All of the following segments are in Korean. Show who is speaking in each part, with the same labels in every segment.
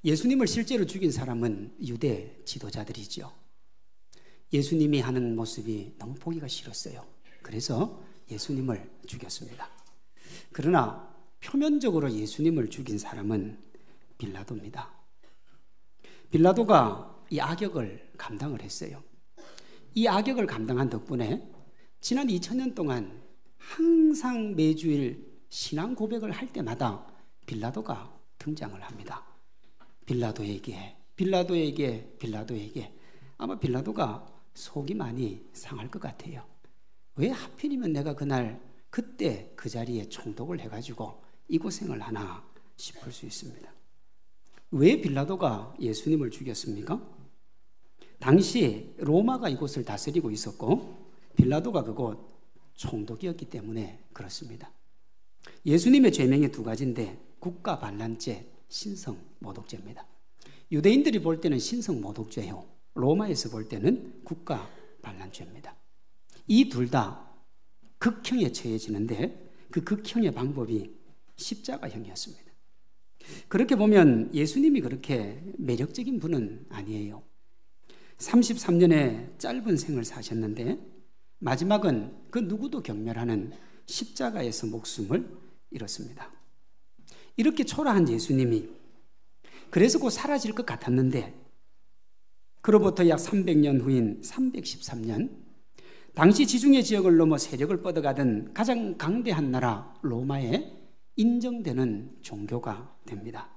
Speaker 1: 예수님을 실제로 죽인 사람은 유대 지도자들이죠. 예수님이 하는 모습이 너무 보기가 싫었어요. 그래서 예수님을 죽였습니다. 그러나 표면적으로 예수님을 죽인 사람은 빌라도입니다. 빌라도가 이 악역을 감당을 했어요. 이 악역을 감당한 덕분에 지난 2000년 동안 항상 매주일 신앙 고백을 할 때마다 빌라도가 등장을 합니다. 빌라도에게 아마 빌라도가 속이 많이 상할 것 같아요. 왜 하필이면 내가 그때 그 자리에 총독을 해가지고 이 고생을 하나 싶을 수 있습니다. 왜 빌라도가 예수님을 죽였습니까? 당시 로마가 이곳을 다스리고 있었고 빌라도가 그곳 총독이었기 때문에 그렇습니다. 예수님의 죄명이 두 가지인데 국가반란죄, 신성모독죄입니다. 유대인들이 볼 때는 신성모독죄요, 로마에서 볼 때는 국가반란죄입니다. 이 둘 다 극형에 처해지는데 그 극형의 방법이 십자가형이었습니다. 그렇게 보면 예수님이 그렇게 매력적인 분은 아니에요. 33년의 짧은 생을 사셨는데 마지막은 그 누구도 경멸하는 십자가에서 목숨을 잃었습니다. 이렇게 초라한 예수님이 그래서 곧 사라질 것 같았는데 그로부터 약 300년 후인 313년 당시 지중해 지역을 넘어 세력을 뻗어가던 가장 강대한 나라 로마에 인정되는 종교가 됩니다.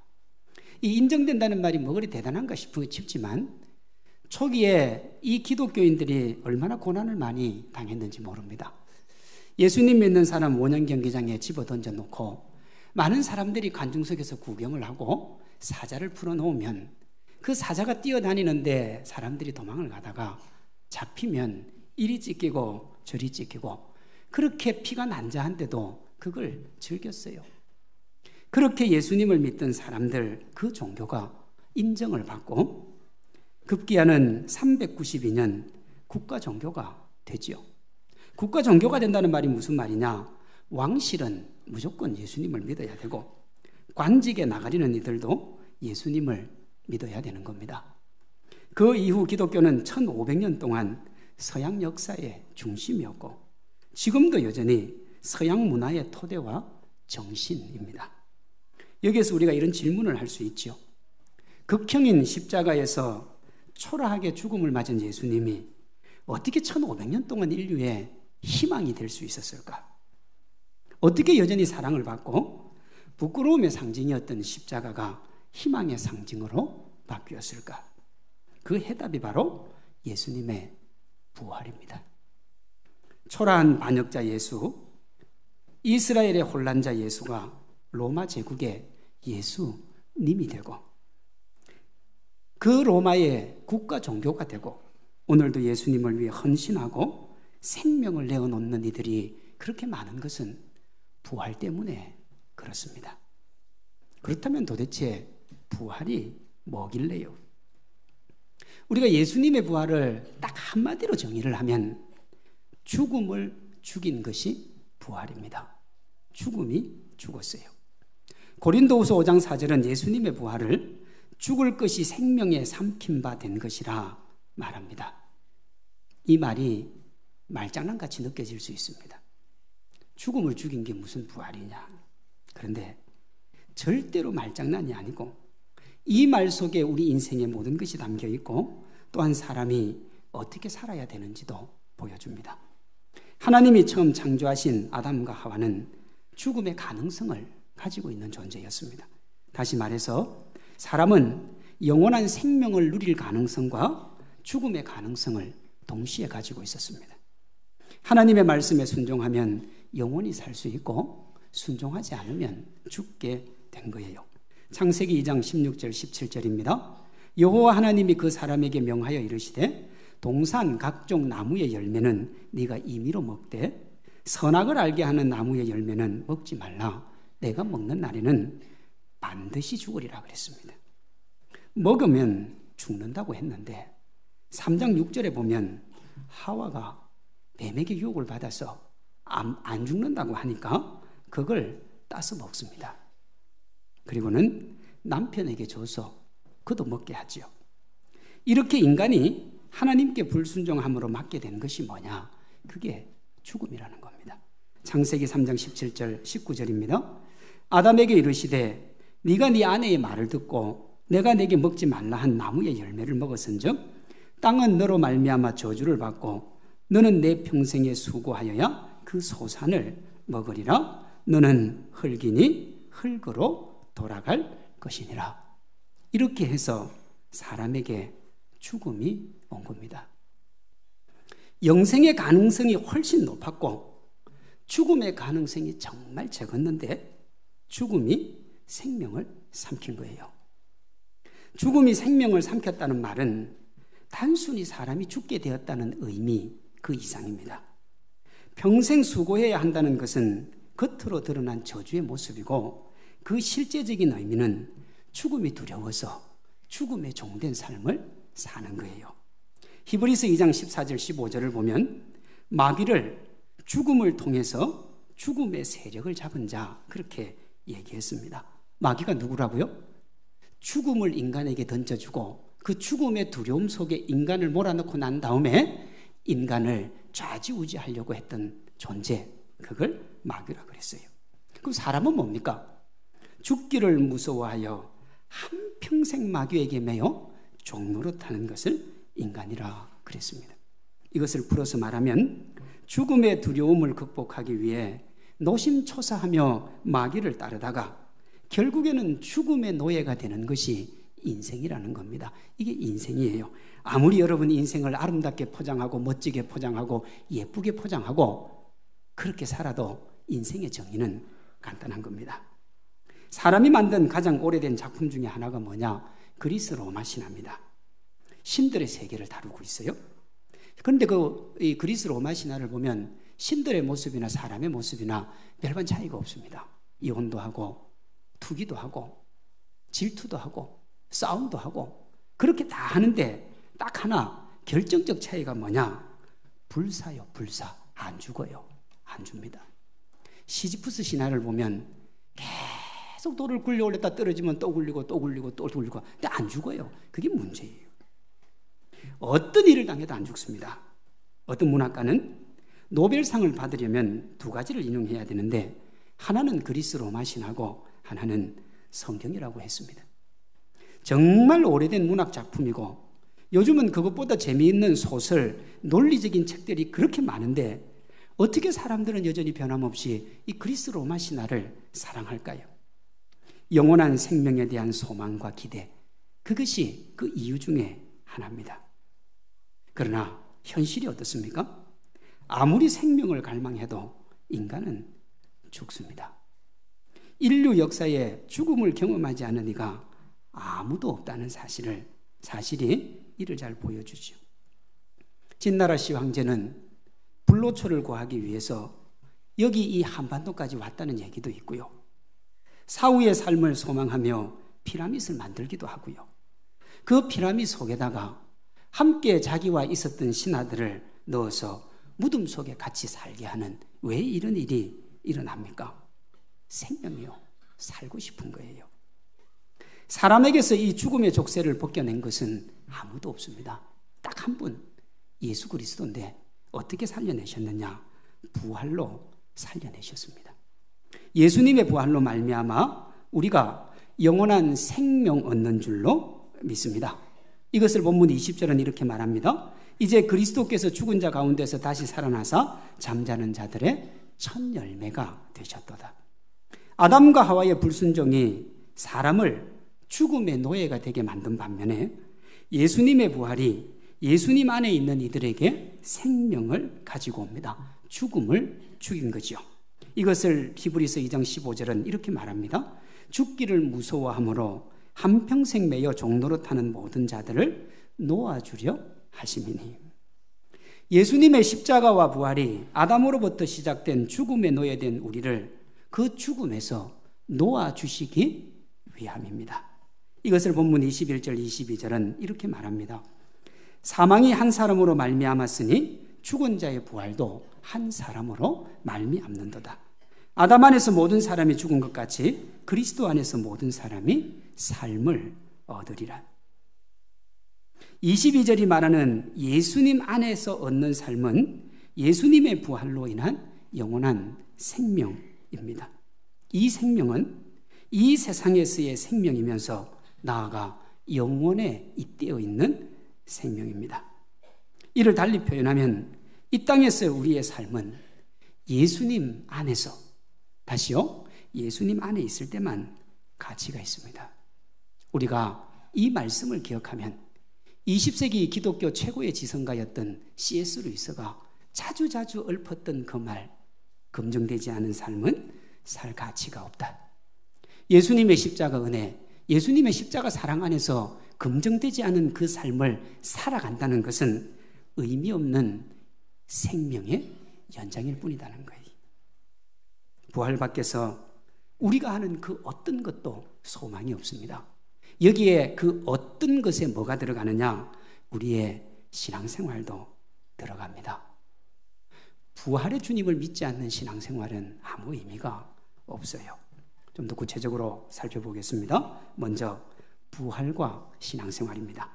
Speaker 1: 이 인정된다는 말이 뭐 그리 대단한가 싶지만 초기에 이 기독교인들이 얼마나 고난을 많이 당했는지 모릅니다. 예수님 믿는 사람 원형 경기장에 집어 던져놓고 많은 사람들이 관중석에서 구경을 하고 사자를 풀어놓으면 그 사자가 뛰어다니는데 사람들이 도망을 가다가 잡히면 이리 찢기고 저리 찢기고 그렇게 피가 난자한데도 그걸 즐겼어요. 그렇게 예수님을 믿던 사람들 그 종교가 인정을 받고 급기야는 392년 국가 종교가 되지요. 국가 종교가 된다는 말이 무슨 말이냐? 왕실은 무조건 예수님을 믿어야 되고 관직에 나가리는 이들도 예수님을 믿어야 되는 겁니다. 그 이후 기독교는 1500년 동안 서양 역사의 중심이었고 지금도 여전히 서양 문화의 토대와 정신입니다. 여기에서 우리가 이런 질문을 할 수 있죠. 극형인 십자가에서 초라하게 죽음을 맞은 예수님이 어떻게 1500년 동안 인류의 희망이 될 수 있었을까? 어떻게 여전히 사랑을 받고 부끄러움의 상징이었던 십자가가 희망의 상징으로 바뀌었을까? 그 해답이 바로 예수님의 부활입니다. 초라한 반역자 예수, 이스라엘의 혼란자 예수가 로마 제국의 예수님이 되고 그 로마의 국가 종교가 되고 오늘도 예수님을 위해 헌신하고 생명을 내어놓는 이들이 그렇게 많은 것은 부활 때문에 그렇습니다. 그렇다면 도대체 부활이 뭐길래요? 우리가 예수님의 부활을 딱 한마디로 정의를 하면 죽음을 죽인 것이 부활입니다. 죽음이 죽었어요. 고린도후서 5장 4절은 예수님의 부활을 죽을 것이 생명에 삼킨 바 된 것이라 말합니다. 이 말이 말장난같이 느껴질 수 있습니다. 죽음을 죽인 게 무슨 부활이냐? 그런데 절대로 말장난이 아니고 이 말 속에 우리 인생의 모든 것이 담겨 있고 또한 사람이 어떻게 살아야 되는지도 보여줍니다. 하나님이 처음 창조하신 아담과 하와는 죽음의 가능성을 가지고 있는 존재였습니다. 다시 말해서 사람은 영원한 생명을 누릴 가능성과 죽음의 가능성을 동시에 가지고 있었습니다. 하나님의 말씀에 순종하면 영원히 살 수 있고 순종하지 않으면 죽게 된 거예요. 창세기 2장 16절 17절입니다. 여호와 하나님이 그 사람에게 명하여 이르시되 동산 각종 나무의 열매는 네가 임의로 먹되 선악을 알게 하는 나무의 열매는 먹지 말라. 내가 먹는 날에는 반드시 죽으리라 그랬습니다. 먹으면 죽는다고 했는데 3장 6절에 보면 하와가 뱀에게 유혹을 받아서 안 죽는다고 하니까 그걸 따서 먹습니다. 그리고는 남편에게 줘서 그도 먹게 하지요. 이렇게 인간이 하나님께 불순종함으로 맞게 된 것이 뭐냐? 그게 죽음이라는 겁니다. 창세기 3장 17절 19절입니다. 아담에게 이르시되 네가 네 아내의 말을 듣고 내가 내게 먹지 말라 한 나무의 열매를 먹었은즉 땅은 너로 말미암아 저주를 받고 너는 내 평생에 수고하여야 그 소산을 먹으리라. 너는 흙이니 흙으로 돌아갈 것이니라. 이렇게 해서 사람에게 죽음이 온 겁니다. 영생의 가능성이 훨씬 높았고 죽음의 가능성이 정말 적었는데 죽음이 생명을 삼킨 거예요. 죽음이 생명을 삼켰다는 말은 단순히 사람이 죽게 되었다는 의미 그 이상입니다. 평생 수고해야 한다는 것은 겉으로 드러난 저주의 모습이고 그 실제적인 의미는 죽음이 두려워서 죽음에 종된 삶을 사는 거예요. 히브리서 2장 14절 15절을 보면 마귀를 죽음을 통해서 죽음의 세력을 잡은 자 그렇게 얘기했습니다. 마귀가 누구라고요? 죽음을 인간에게 던져주고 그 죽음의 두려움 속에 인간을 몰아넣고 난 다음에 인간을 좌지우지하려고 했던 존재, 그걸 마귀라 그랬어요. 그럼 사람은 뭡니까? 죽기를 무서워하여 한평생 마귀에게 매여 종노릇하는 것을 인간이라 그랬습니다. 이것을 풀어서 말하면 죽음의 두려움을 극복하기 위해 노심초사하며 마귀를 따르다가 결국에는 죽음의 노예가 되는 것이 인생이라는 겁니다. 이게 인생이에요. 아무리 여러분 인생을 아름답게 포장하고 멋지게 포장하고 예쁘게 포장하고 그렇게 살아도 인생의 정의는 간단한 겁니다. 사람이 만든 가장 오래된 작품 중에 하나가 뭐냐? 그리스 로마 신화입니다. 신들의 세계를 다루고 있어요. 그런데 이 그리스 로마 신화를 보면 신들의 모습이나 사람의 모습이나 별반 차이가 없습니다. 이혼도 하고 투기도 하고 질투도 하고 싸움도 하고 그렇게 다 하는데 딱 하나 결정적 차이가 뭐냐? 불사요, 불사. 안 죽어요. 안 줍니다. 시지프스 신화를 보면 계속 돌을 굴려 올렸다 떨어지면 또 굴리고 또 굴리고 또 굴리고 근데 안 죽어요. 그게 문제예요. 어떤 일을 당해도 안 죽습니다. 어떤 문학가는 노벨상을 받으려면 두 가지를 인용해야 되는데 하나는 그리스 로마 신화고 하나는 성경이라고 했습니다. 정말 오래된 문학 작품이고 요즘은 그것보다 재미있는 소설, 논리적인 책들이 그렇게 많은데 어떻게 사람들은 여전히 변함없이 이 그리스 로마 신화를 사랑할까요? 영원한 생명에 대한 소망과 기대, 그것이 그 이유 중에 하나입니다. 그러나 현실이 어떻습니까? 아무리 생명을 갈망해도 인간은 죽습니다. 인류 역사에 죽음을 경험하지 않은 이가 아무도 없다는 사실이 이를 잘 보여주죠. 진나라 씨 황제는 불로초를 구하기 위해서 여기 이 한반도까지 왔다는 얘기도 있고요. 사후의 삶을 소망하며 피라밋을 만들기도 하고요. 그 피라밋 속에다가 함께 자기와 있었던 신하들을 넣어서 무덤 속에 같이 살게 하는 왜 이런 일이 일어납니까? 생명이요. 살고 싶은 거예요. 사람에게서 이 죽음의 족쇄를 벗겨낸 것은 아무도 없습니다. 딱 한 분, 예수 그리스도인데 어떻게 살려내셨느냐? 부활로 살려내셨습니다. 예수님의 부활로 말미암아 우리가 영원한 생명 얻는 줄로 믿습니다. 이것을 본문 20절은 이렇게 말합니다. 이제 그리스도께서 죽은 자 가운데서 다시 살아나사 잠자는 자들의 첫 열매가 되셨도다. 아담과 하와의 불순종이 사람을 죽음의 노예가 되게 만든 반면에 예수님의 부활이 예수님 안에 있는 이들에게 생명을 가지고 옵니다. 죽음을 죽인 거죠. 이것을 히브리서 2장 15절은 이렇게 말합니다. 죽기를 무서워함으로 한평생 매여 종노릇하는 모든 자들을 놓아주려 하심이니. 예수님의 십자가와 부활이 아담으로부터 시작된 죽음에 노예된 우리를 그 죽음에서 놓아주시기 위함입니다. 이것을 본문 21절 22절은 이렇게 말합니다. 사망이 한 사람으로 말미암았으니 죽은 자의 부활도 한 사람으로 말미암는도다. 아담 안에서 모든 사람이 죽은 것 같이 그리스도 안에서 모든 사람이 삶을 얻으리라. 22절이 말하는 예수님 안에서 얻는 삶은 예수님의 부활로 인한 영원한 생명입니다. 이 생명은 이 세상에서의 생명이면서 나아가 영원에 잇대어 있는 생명입니다. 이를 달리 표현하면 이 땅에서 우리의 삶은 예수님 안에서, 다시요, 예수님 안에 있을 때만 가치가 있습니다. 우리가 이 말씀을 기억하면 20세기 기독교 최고의 지성가였던 C.S. 루이스가 자주자주 읊었던 그 말, 검증되지 않은 삶은 살 가치가 없다. 예수님의 십자가 은혜, 예수님의 십자가 사랑 안에서 검증되지 않은 그 삶을 살아간다는 것은 의미 없는 생명의 연장일 뿐이라는 거예요. 부활 밖에서 우리가 하는 그 어떤 것도 소망이 없습니다. 여기에 그 어떤 것에 뭐가 들어가느냐? 우리의 신앙생활도 들어갑니다. 부활의 주님을 믿지 않는 신앙생활은 아무 의미가 없어요. 좀 더 구체적으로 살펴보겠습니다. 먼저 부활과 신앙생활입니다.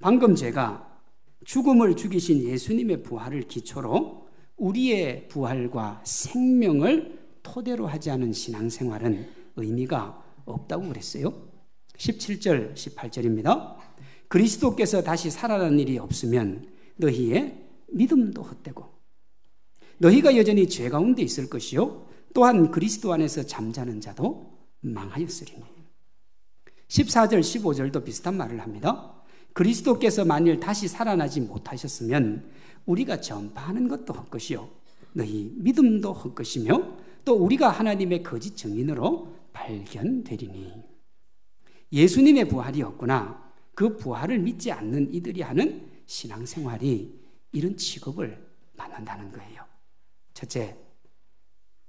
Speaker 1: 방금 제가 죽음을 죽이신 예수님의 부활을 기초로 우리의 부활과 생명을 토대로 하지 않은 신앙생활은 의미가 없다고 그랬어요. 17절, 18절입니다. 그리스도께서 다시 살아난 일이 없으면 너희의 믿음도 헛되고 너희가 여전히 죄 가운데 있을 것이요 또한 그리스도 안에서 잠자는 자도 망하였으리니. 14절, 15절도 비슷한 말을 합니다. 그리스도께서 만일 다시 살아나지 못하셨으면 우리가 전파하는 것도 헛것이요 너희 믿음도 헛것이며 또 우리가 하나님의 거짓 증인으로 발견되리니. 예수님의 부활이 없구나. 그 부활을 믿지 않는 이들이 하는 신앙생활이 이런 취급을 받는다는 거예요. 첫째,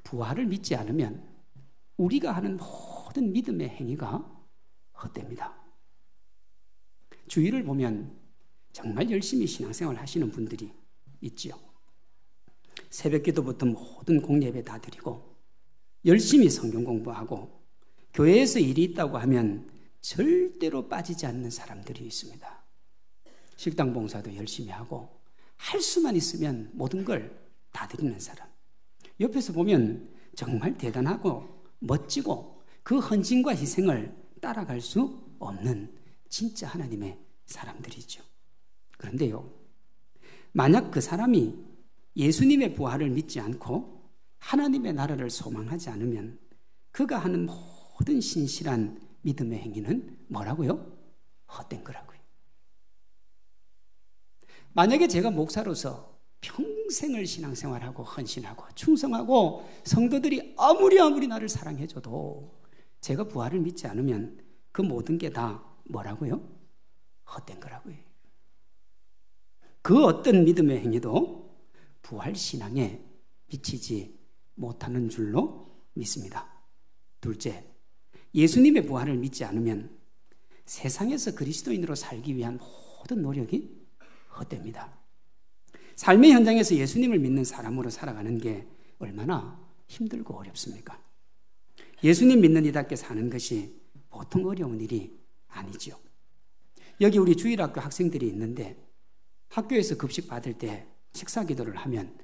Speaker 1: 부활을 믿지 않으면 우리가 하는 모든 믿음의 행위가 헛됩니다. 주위를 보면 정말 열심히 신앙생활 하시는 분들이 있지요. 새벽기도부터 모든 공예배 다 드리고 열심히 성경 공부하고 교회에서 일이 있다고 하면 절대로 빠지지 않는 사람들이 있습니다. 식당 봉사도 열심히 하고 할 수만 있으면 모든 걸 다 드리는 사람. 옆에서 보면 정말 대단하고 멋지고 그 헌신과 희생을 따라갈 수 없는 진짜 하나님의 사람들이죠. 그런데요, 만약 그 사람이 예수님의 부활을 믿지 않고 하나님의 나라를 소망하지 않으면 그가 하는 모든 신실한 믿음의 행위는 뭐라고요? 헛된 거라고요. 만약에 제가 목사로서 평생을 신앙생활하고 헌신하고 충성하고 성도들이 아무리 나를 사랑해줘도 제가 부활을 믿지 않으면 그 모든 게 다 뭐라고요? 헛된 거라고요. 그 어떤 믿음의 행위도 부활 신앙에 미치지 못하는 줄로 믿습니다. 둘째, 예수님의 부활을 믿지 않으면 세상에서 그리스도인으로 살기 위한 모든 노력이 헛됩니다. 삶의 현장에서 예수님을 믿는 사람으로 살아가는 게 얼마나 힘들고 어렵습니까? 예수님 믿는 이답게 사는 것이 보통 어려운 일이 아니죠. 여기 우리 주일학교 학생들이 있는데 학교에서 급식 받을 때 식사 기도를 하면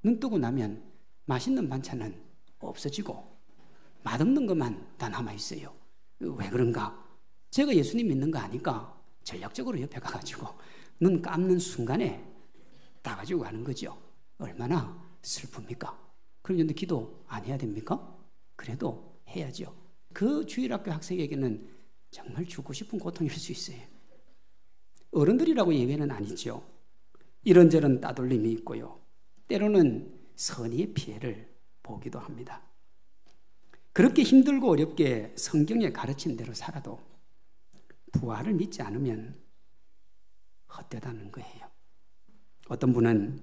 Speaker 1: 눈 뜨고 나면 맛있는 반찬은 없어지고 맛없는 것만 다 남아있어요. 왜 그런가? 제가 예수님 믿는 거 아니까 전략적으로 옆에 가가지고 눈 감는 순간에 따가지고 가는 거죠. 얼마나 슬픕니까? 그런데 기도 안 해야 됩니까? 그래도 해야죠. 그 주일학교 학생에게는 정말 죽고 싶은 고통일 수 있어요. 어른들이라고 예외는 아니죠. 이런저런 따돌림이 있고요. 때로는 선의의 피해를 보기도 합니다. 그렇게 힘들고 어렵게 성경에 가르친 대로 살아도 부활을 믿지 않으면 헛되다는 거예요. 어떤 분은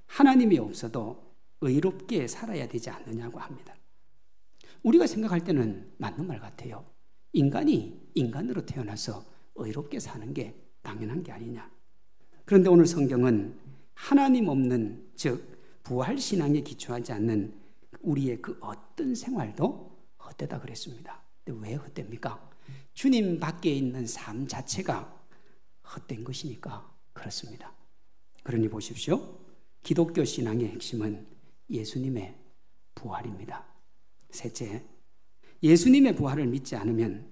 Speaker 1: 하나님이 없어도 의롭게 살아야 되지 않느냐고 합니다. 우리가 생각할 때는 맞는 말 같아요. 인간이 인간으로 태어나서 의롭게 사는 게 당연한 게 아니냐. 그런데 오늘 성경은 하나님 없는, 즉 부활신앙에 기초하지 않는 우리의 그 어떤 생활도 헛되다 그랬습니다. 근데 왜 헛됩니까? 주님 밖에 있는 삶 자체가 헛된 것이니까 그렇습니다. 그러니 보십시오. 기독교 신앙의 핵심은 예수님의 부활입니다. 셋째, 예수님의 부활을 믿지 않으면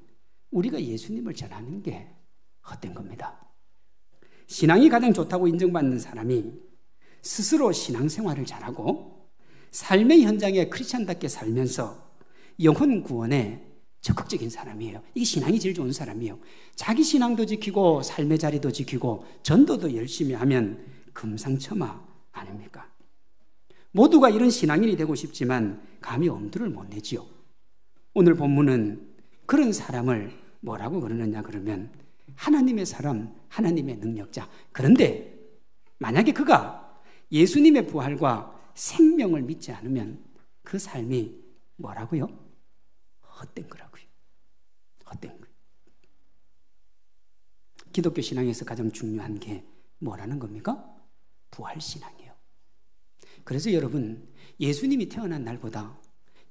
Speaker 1: 우리가 예수님을 전하는 게 헛된 겁니다. 신앙이 가장 좋다고 인정받는 사람이 스스로 신앙생활을 잘하고 삶의 현장에 크리스찬답게 살면서 영혼 구원에 적극적인 사람이에요. 이게 신앙이 제일 좋은 사람이에요. 자기 신앙도 지키고 삶의 자리도 지키고 전도도 열심히 하면 금상첨화 아닙니까? 모두가 이런 신앙인이 되고 싶지만 감히 엄두를 못 내지요. 오늘 본문은 그런 사람을 뭐라고 그러느냐 그러면 하나님의 사람, 하나님의 능력자. 그런데 만약에 그가 예수님의 부활과 생명을 믿지 않으면 그 삶이 뭐라고요? 헛된 거라고요. 헛된 거예요. 기독교 신앙에서 가장 중요한 게 뭐라는 겁니까? 부활신앙이에요. 그래서 여러분, 예수님이 태어난 날보다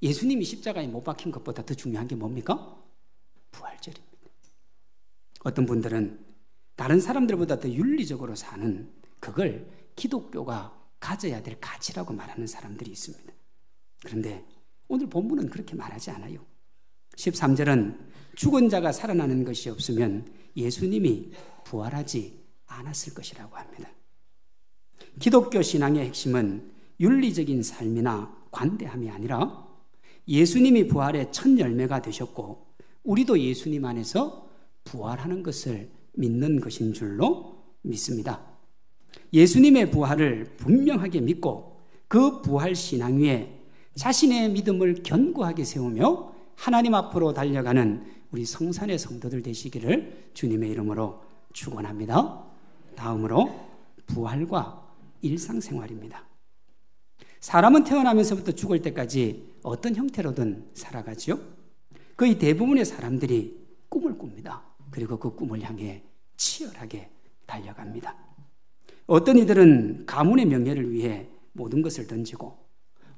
Speaker 1: 예수님이 십자가에 못 박힌 것보다 더 중요한 게 뭡니까? 부활절입니다. 어떤 분들은 다른 사람들보다 더 윤리적으로 사는 그걸 기독교가 가져야 될 가치라고 말하는 사람들이 있습니다. 그런데 오늘 본문은 그렇게 말하지 않아요. 13절은 죽은 자가 살아나는 것이 없으면 예수님이 부활하지 않았을 것이라고 합니다. 기독교 신앙의 핵심은 윤리적인 삶이나 관대함이 아니라 예수님이 부활의 첫 열매가 되셨고 우리도 예수님 안에서 부활하는 것을 믿는 것인 줄로 믿습니다. 예수님의 부활을 분명하게 믿고 그 부활 신앙 위에 자신의 믿음을 견고하게 세우며 하나님 앞으로 달려가는 우리 성산의 성도들 되시기를 주님의 이름으로 축원합니다. 다음으로 부활과 일상생활입니다. 사람은 태어나면서부터 죽을 때까지 어떤 형태로든 살아가지요. 거의 대부분의 사람들이 꿈을 꿉니다. 그리고 그 꿈을 향해 치열하게 달려갑니다. 어떤 이들은 가문의 명예를 위해 모든 것을 던지고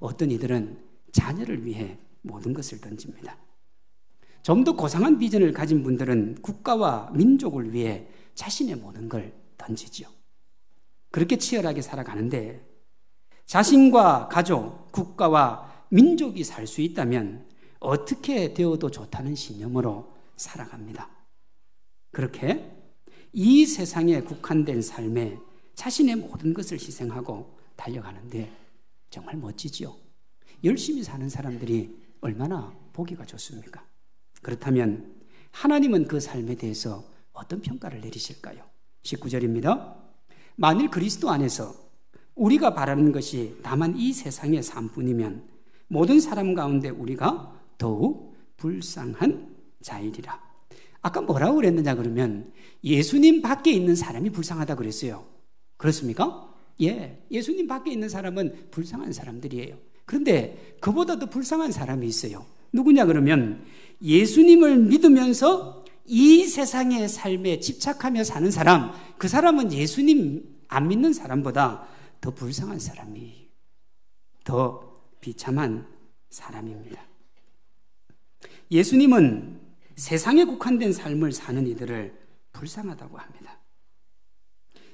Speaker 1: 어떤 이들은 자녀를 위해 모든 것을 던집니다. 좀 더 고상한 비전을 가진 분들은 국가와 민족을 위해 자신의 모든 걸 던지지요. 그렇게 치열하게 살아가는데 자신과 가족, 국가와 민족이 살 수 있다면 어떻게 되어도 좋다는 신념으로 살아갑니다. 그렇게 이 세상에 국한된 삶에 자신의 모든 것을 희생하고 달려가는데 정말 멋지지요. 열심히 사는 사람들이 얼마나 보기가 좋습니까? 그렇다면 하나님은 그 삶에 대해서 어떤 평가를 내리실까요? 19절입니다. 만일 그리스도 안에서 우리가 바라는 것이 다만 이 세상의 삶뿐이면 모든 사람 가운데 우리가 더욱 불쌍한 자이리라. 아까 뭐라고 그랬느냐 그러면 예수님 밖에 있는 사람이 불쌍하다 그랬어요. 그렇습니까? 예, 예수님 밖에 있는 사람은 불쌍한 사람들이에요. 그런데 그보다 더 불쌍한 사람이 있어요. 누구냐 그러면 예수님을 믿으면서 이 세상의 삶에 집착하며 사는 사람, 그 사람은 예수님 안 믿는 사람보다 더 불쌍한 사람이, 더 비참한 사람입니다. 예수님은 세상에 국한된 삶을 사는 이들을 불쌍하다고 합니다.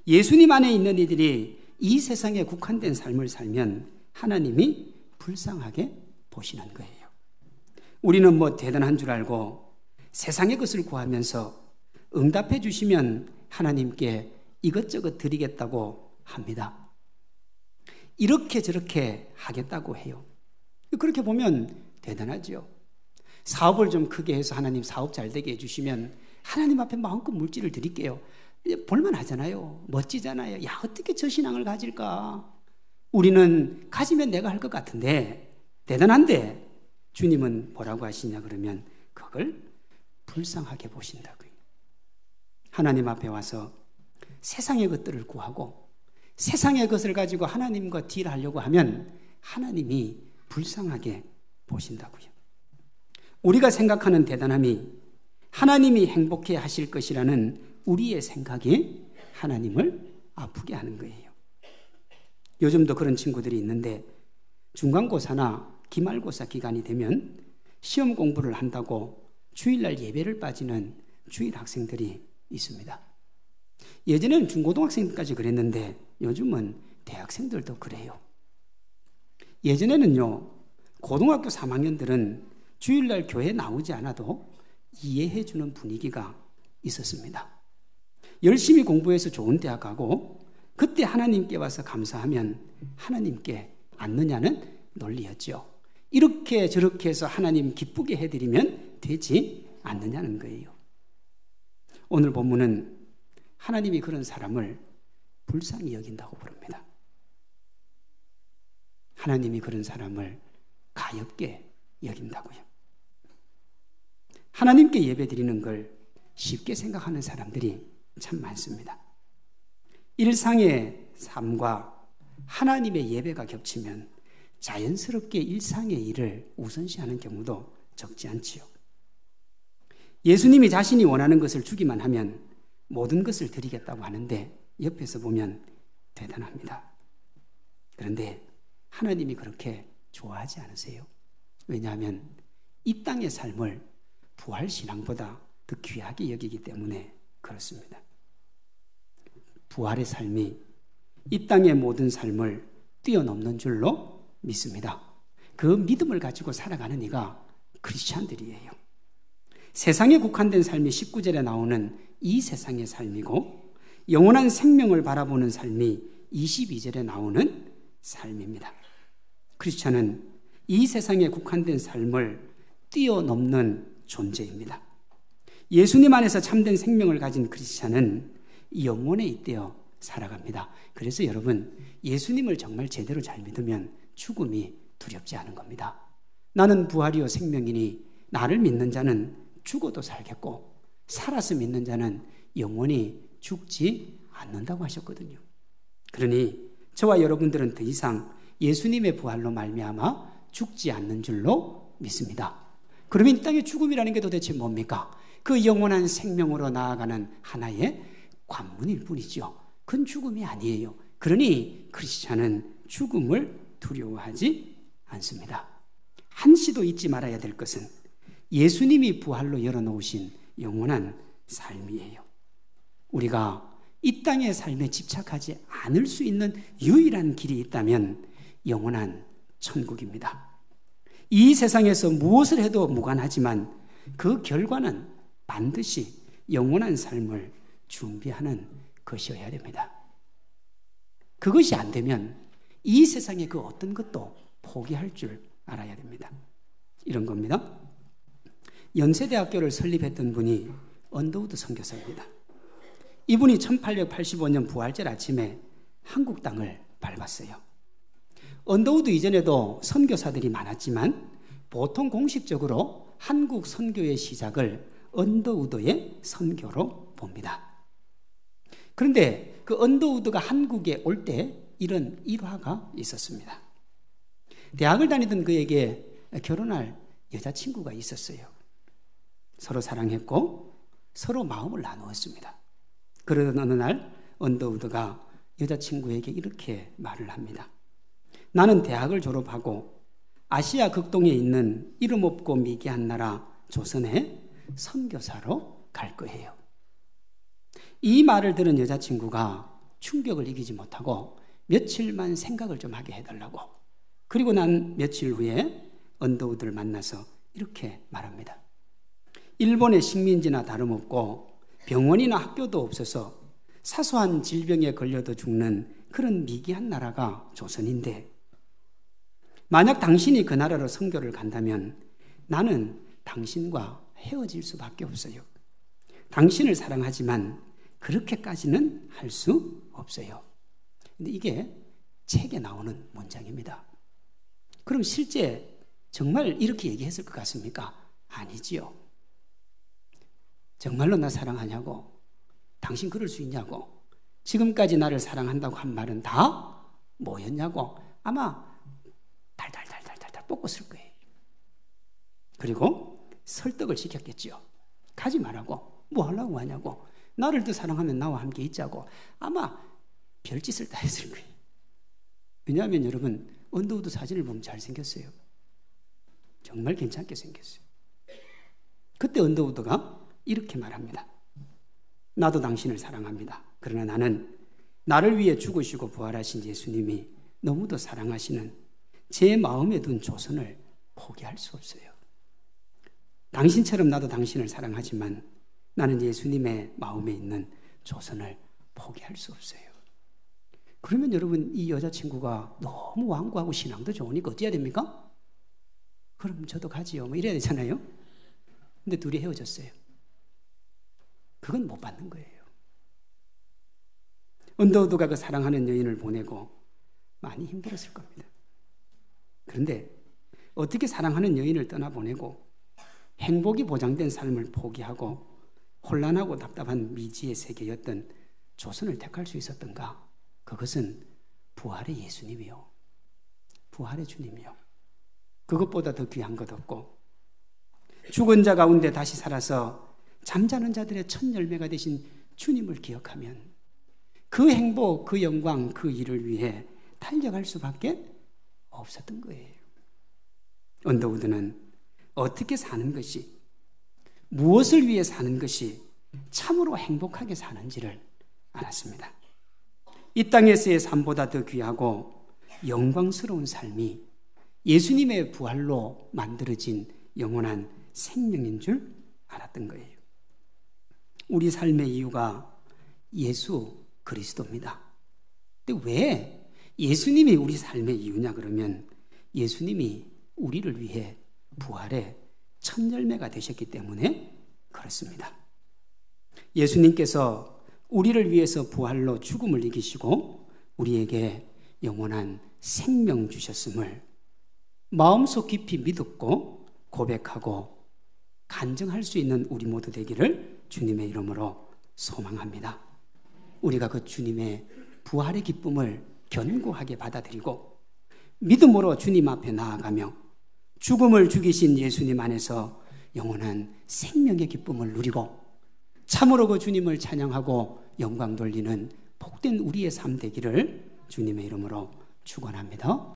Speaker 1: 예수님 안에 있는 이들이 이 세상에 국한된 삶을 살면 하나님이 불쌍하게 보시는 거예요. 우리는 뭐 대단한 줄 알고 세상의 것을 구하면서 응답해 주시면 하나님께 이것저것 드리겠다고 합니다. 이렇게 저렇게 하겠다고 해요. 그렇게 보면 대단하죠. 사업을 좀 크게 해서 하나님 사업 잘 되게 해주시면 하나님 앞에 마음껏 물질을 드릴게요. 볼만하잖아요. 멋지잖아요. 야, 어떻게 저 신앙을 가질까? 우리는 가지면 내가 할 것 같은데 대단한데 주님은 뭐라고 하시냐 그러면 그걸 불쌍하게 보신다고요. 하나님 앞에 와서 세상의 것들을 구하고 세상의 것을 가지고 하나님과 딜하려고 하면 하나님이 불쌍하게 보신다고요. 우리가 생각하는 대단함이 하나님이 행복해 하실 것이라는 우리의 생각이 하나님을 아프게 하는 거예요. 요즘도 그런 친구들이 있는데 중간고사나 기말고사 기간이 되면 시험 공부를 한다고 주일날 예배를 빠지는 주일 학생들이 있습니다. 예전에는 중고등학생까지 그랬는데 요즘은 대학생들도 그래요. 예전에는요, 고등학교 3학년들은 주일날 교회 나오지 않아도 이해해주는 분위기가 있었습니다. 열심히 공부해서 좋은 대학 가고 그때 하나님께 와서 감사하면 하나님께 앉느냐는 논리였죠. 이렇게 저렇게 해서 하나님 기쁘게 해드리면 되지 않느냐는 거예요. 오늘 본문은 하나님이 그런 사람을 불쌍히 여긴다고 부릅니다. 하나님이 그런 사람을 가엾게 여긴다고요. 하나님께 예배드리는 걸 쉽게 생각하는 사람들이 참 많습니다. 일상의 삶과 하나님의 예배가 겹치면 자연스럽게 일상의 일을 우선시하는 경우도 적지 않지요. 예수님이 자신이 원하는 것을 주기만 하면 모든 것을 드리겠다고 하는데 옆에서 보면 대단합니다. 그런데 하나님이 그렇게 좋아하지 않으세요. 왜냐하면 이 땅의 삶을 부활신앙보다 더 귀하게 여기기 때문에 그렇습니다. 부활의 삶이 이 땅의 모든 삶을 뛰어넘는 줄로 믿습니다. 그 믿음을 가지고 살아가는 이가 크리스찬들이에요. 세상에 국한된 삶이 19절에 나오는 이 세상의 삶이고 영원한 생명을 바라보는 삶이 22절에 나오는 삶입니다. 크리스찬은 이 세상에 국한된 삶을 뛰어넘는 존재입니다. 예수님 안에서 참된 생명을 가진 크리스찬은 영원에 잇대어 살아갑니다. 그래서 여러분, 예수님을 정말 제대로 잘 믿으면 죽음이 두렵지 않은 겁니다. 나는 부활이요 생명이니 나를 믿는 자는 죽어도 살겠고 살아서 믿는 자는 영원히 죽지 않는다고 하셨거든요. 그러니 저와 여러분들은 더 이상 예수님의 부활로 말미암아 죽지 않는 줄로 믿습니다. 그러면 이 땅의 죽음이라는 게 도대체 뭡니까? 그 영원한 생명으로 나아가는 하나의 관문일 뿐이죠. 그건 죽음이 아니에요. 그러니 크리스찬은 죽음을 두려워하지 않습니다. 한시도 잊지 말아야 될 것은 예수님이 부활로 열어놓으신 영원한 삶이에요. 우리가 이 땅의 삶에 집착하지 않을 수 있는 유일한 길이 있다면 영원한 천국입니다. 이 세상에서 무엇을 해도 무관하지만 그 결과는 반드시 영원한 삶을 준비하는 것이어야 됩니다. 그것이 안 되면 이 세상의 그 어떤 것도 포기할 줄 알아야 됩니다. 이런 겁니다. 연세대학교를 설립했던 분이 언더우드 선교사입니다. 이분이 1885년 부활절 아침에 한국 땅을 밟았어요. 언더우드 이전에도 선교사들이 많았지만 보통 공식적으로 한국 선교의 시작을 언더우드의 선교로 봅니다. 그런데 그 언더우드가 한국에 올 때 이런 일화가 있었습니다. 대학을 다니던 그에게 결혼할 여자친구가 있었어요. 서로 사랑했고 서로 마음을 나누었습니다. 그러던 어느 날 언더우드가 여자친구에게 이렇게 말을 합니다. 나는 대학을 졸업하고 아시아 극동에 있는 이름 없고 미개한 나라 조선에 선교사로 갈 거예요. 이 말을 들은 여자친구가 충격을 이기지 못하고 며칠만 생각을 좀 하게 해달라고. 그리고 난 며칠 후에 언더우드를 만나서 이렇게 말합니다. 일본의 식민지나 다름없고 병원이나 학교도 없어서 사소한 질병에 걸려도 죽는 그런 미개한 나라가 조선인데 만약 당신이 그 나라로 선교를 간다면 나는 당신과 헤어질 수밖에 없어요. 당신을 사랑하지만 그렇게까지는 할 수 없어요. 근데 이게 책에 나오는 문장입니다. 그럼 실제 정말 이렇게 얘기했을 것 같습니까? 아니지요. 정말로 나 사랑하냐고? 당신 그럴 수 있냐고? 지금까지 나를 사랑한다고 한 말은 다 뭐였냐고? 아마 달달달달달달 볶았을 거예요. 그리고 설득을 시켰겠지요. 가지 말라고. 뭐 하려고 하냐고. 나를 더 사랑하면 나와 함께 있자고. 아마 별짓을 다 했을 거예요. 왜냐하면 여러분 언더우드 사진을 보면 잘생겼어요. 정말 괜찮게 생겼어요. 그때 언더우드가 이렇게 말합니다. 나도 당신을 사랑합니다. 그러나 나는 나를 위해 죽으시고 부활하신 예수님이 너무도 사랑하시는 제 마음에 둔 조선을 포기할 수 없어요. 당신처럼 나도 당신을 사랑하지만 나는 예수님의 마음에 있는 조선을 포기할 수 없어요. 그러면 여러분, 이 여자친구가 너무 완고하고 신앙도 좋으니까 어찌해야 됩니까? 그럼 저도 가지요. 뭐 이래야 되잖아요. 근데 둘이 헤어졌어요. 그건 못 받는 거예요. 언더우드가 그 사랑하는 여인을 보내고 많이 힘들었을 겁니다. 그런데 어떻게 사랑하는 여인을 떠나보내고 행복이 보장된 삶을 포기하고 혼란하고 답답한 미지의 세계였던 조선을 택할 수 있었던가? 그것은 부활의 예수님이요, 부활의 주님이요. 그것보다 더 귀한 것 없고, 죽은 자 가운데 다시 살아서 잠자는 자들의 첫 열매가 되신 주님을 기억하면 그 행복, 그 영광, 그 일을 위해 달려갈 수밖에 없었던 거예요. 언더우드는 어떻게 사는 것이, 무엇을 위해 사는 것이 참으로 행복하게 사는지를 알았습니다. 이 땅에서의 삶보다 더 귀하고 영광스러운 삶이 예수님의 부활로 만들어진 영원한 생명인 줄 알았던 거예요. 우리 삶의 이유가 예수 그리스도입니다. 근데 왜 예수님이 우리 삶의 이유냐 그러면 예수님이 우리를 위해 부활의 첫 열매가 되셨기 때문에 그렇습니다. 예수님께서 우리를 위해서 부활로 죽음을 이기시고 우리에게 영원한 생명 주셨음을 마음속 깊이 믿고 고백하고 간증할 수 있는 우리 모두 되기를 주님의 이름으로 소망합니다. 우리가 그 주님의 부활의 기쁨을 견고하게 받아들이고 믿음으로 주님 앞에 나아가며 죽음을 죽이신 예수님 안에서 영원한 생명의 기쁨을 누리고 참으로 그 주님을 찬양하고 영광 돌리는 복된 우리의 삶 되기를 주님의 이름으로 축원합니다.